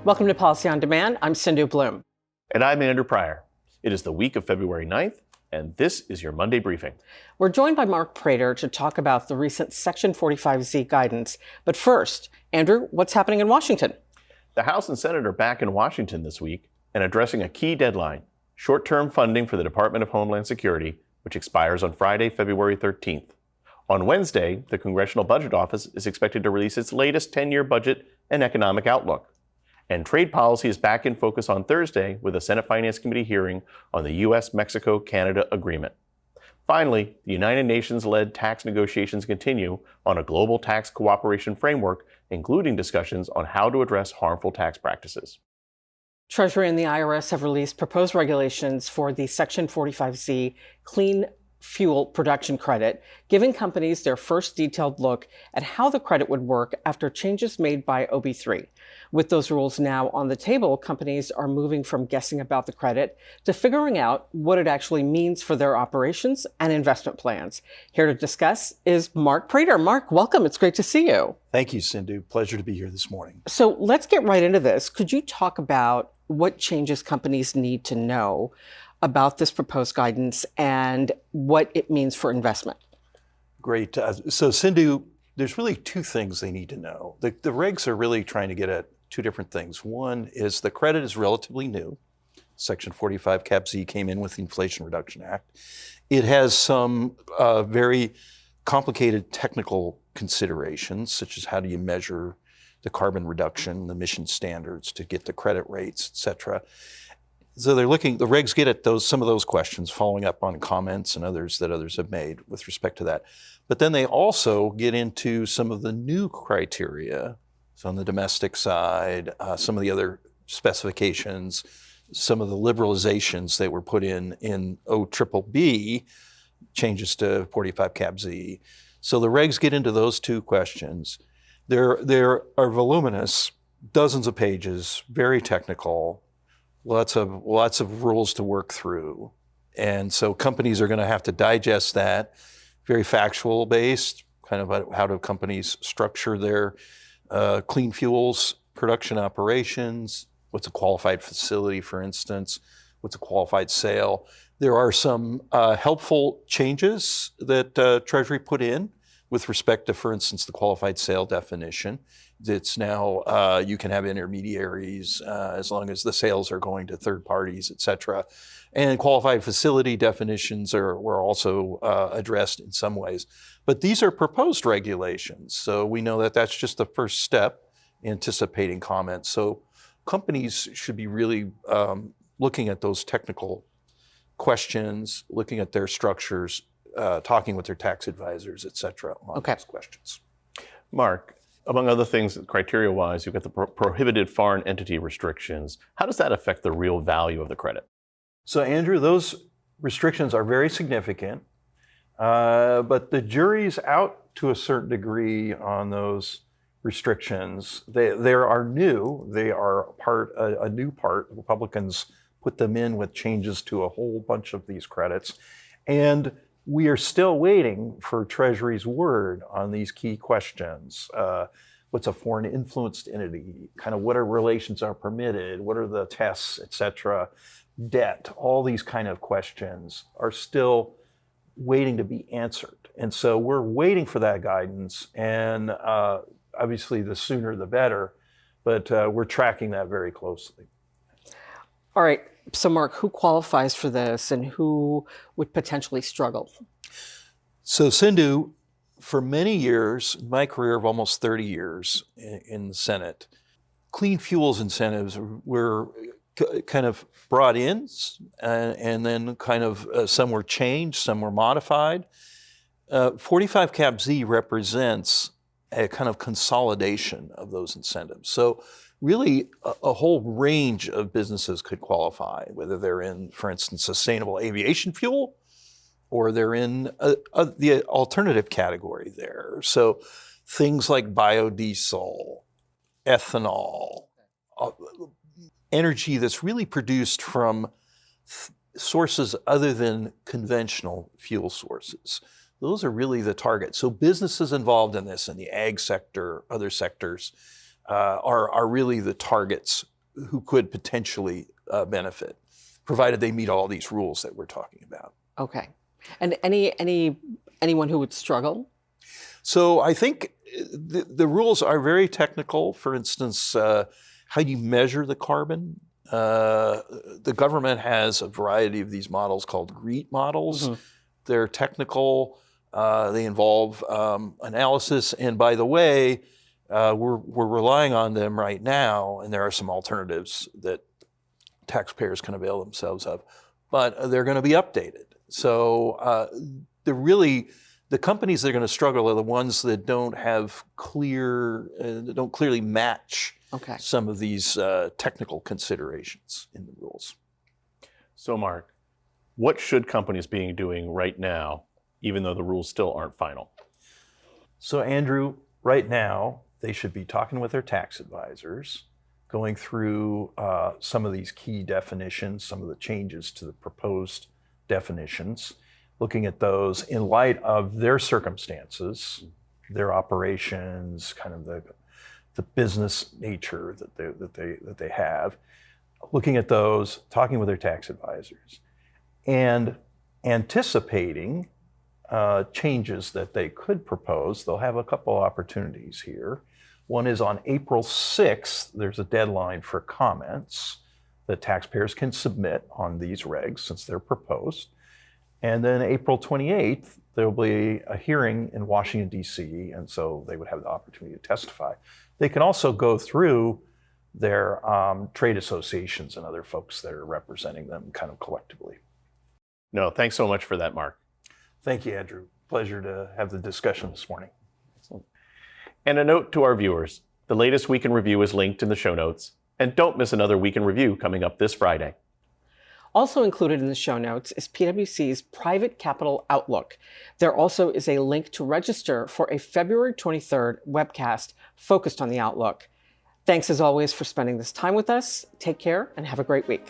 Welcome to Policy on Demand. I'm Sindhu Blume. And I'm Andrew Pryor. It is the week of February 9th, and this is your Monday briefing. We're joined by Mark Prater to talk about the recent Section 45Z guidance. But first, Andrew, what's happening in Washington? The House and Senate are back in Washington this week and addressing a key deadline, short-term funding for the Department of Homeland Security, which expires on Friday, February 13th. On Wednesday, the Congressional Budget Office is expected to release its latest 10-year budget and economic outlook. And trade policy is back in focus on Thursday with a Senate Finance Committee hearing on the U.S.-Mexico-Canada agreement. Finally, the United Nations-led tax negotiations continue on a global tax cooperation framework, including discussions on how to address harmful tax practices. Treasury and the IRS have released proposed regulations for the Section 45Z clean fuel production credit, giving companies their first detailed look at how the credit would work after changes made by OB3. With those rules now on the table, companies are moving from guessing about the credit to figuring out what it actually means for their operations and investment plans. Here to discuss is Mark Prater. Mark, welcome. It's great to see you. Thank you, Sindhu. Pleasure to be here this morning. So let's get right into this. Could you talk about what changes companies need to know about this proposed guidance and what it means for investment? Great. So Sindhu, there's really two things they need to know. The regs are really trying to get at two different things. One is the credit is relatively new. Section 45 Cap Z came in with the Inflation Reduction Act. It has some very complicated technical considerations, such as how do you measure the carbon reduction, the emission standards to get the credit rates, et cetera. So the regs get at some of those questions, following up on comments and others that others have made with respect to that. But then they also get into some of the new criteria. So on the domestic side, some of the other specifications, some of the liberalizations that were put in OBBB, changes to 45 Cap Z. So the regs get into those two questions. There are voluminous, dozens of pages, very technical, lots of rules to work through. And so companies are going to have to digest that, very factual based, kind of how do companies structure their clean fuels production operations, what's a qualified facility, for instance, what's a qualified sale. There are some helpful changes that Treasury put in with respect to, for instance, the qualified sale definition. It's now, you can have intermediaries as long as the sales are going to third parties, et cetera. And qualified facility definitions were also addressed in some ways. But these are proposed regulations, so we know that that's just the first step, anticipating comments. So companies should be really looking at those technical questions, looking at their structures, talking with their tax advisors, et cetera, on those questions. Mark, among other things, criteria-wise, you've got the prohibited foreign entity restrictions. How does that affect the real value of the credit? So Andrew, those restrictions are very significant, but the jury's out to a certain degree on those restrictions. They are new. They are a new part. Republicans put them in with changes to a whole bunch of these credits. And we are still waiting for Treasury's word on these key questions. What's a foreign influenced entity? Kind of what are relations are permitted? What are the tests, et cetera? Debt, all these kind of questions are still waiting to be answered. And so we're waiting for that guidance. And obviously the sooner the better, but we're tracking that very closely. All right. So Mark, who qualifies for this and who would potentially struggle? So Sindhu, for many years, my career of almost 30 years in the Senate, clean fuels incentives were kind of brought in and then kind of some were changed, some were modified. 45 Cap Z represents a kind of consolidation of those incentives. So really a whole range of businesses could qualify, whether they're in, for instance, sustainable aviation fuel, or they're in the alternative category there. So things like biodiesel, ethanol, energy that's really produced from sources other than conventional fuel sources. those are really the target. So businesses involved in this, in the ag sector, other sectors, are really the targets who could potentially benefit, provided they meet all these rules that we're talking about. Okay. And anyone who would struggle? So I think the rules are very technical. For instance, how you measure the carbon. The government has a variety of these models called GREET models. Mm-hmm. They're technical. They involve analysis. And by the way, we're relying on them right now, and there are some alternatives that taxpayers can avail themselves of, but they're going to be updated. So the companies that are going to struggle are the ones that don't have don't clearly match some of these technical considerations in the rules. So Mark, what should companies be doing right now, even though the rules still aren't final? So Andrew, right now, they should be talking with their tax advisors, going through some of these key definitions, some of the changes to the proposed definitions, looking at those in light of their circumstances, their operations, kind of the business nature that they have, looking at those, talking with their tax advisors, and anticipating changes that they could propose. They'll have a couple opportunities here. One is on April 6th, there's a deadline for comments that taxpayers can submit on these regs since they're proposed. And then April 28th, there'll be a hearing in Washington, D.C., and so they would have the opportunity to testify. They can also go through their trade associations and other folks that are representing them kind of collectively. No, thanks so much for that, Mark. Thank you, Andrew. Pleasure to have the discussion this morning. Excellent. And a note to our viewers, the latest Week in Review is linked in the show notes. And don't miss another Week in Review coming up this Friday. Also included in the show notes is PwC's Private Capital Outlook. There also is a link to register for a February 23rd webcast focused on the Outlook. Thanks as always for spending this time with us. Take care and have a great week.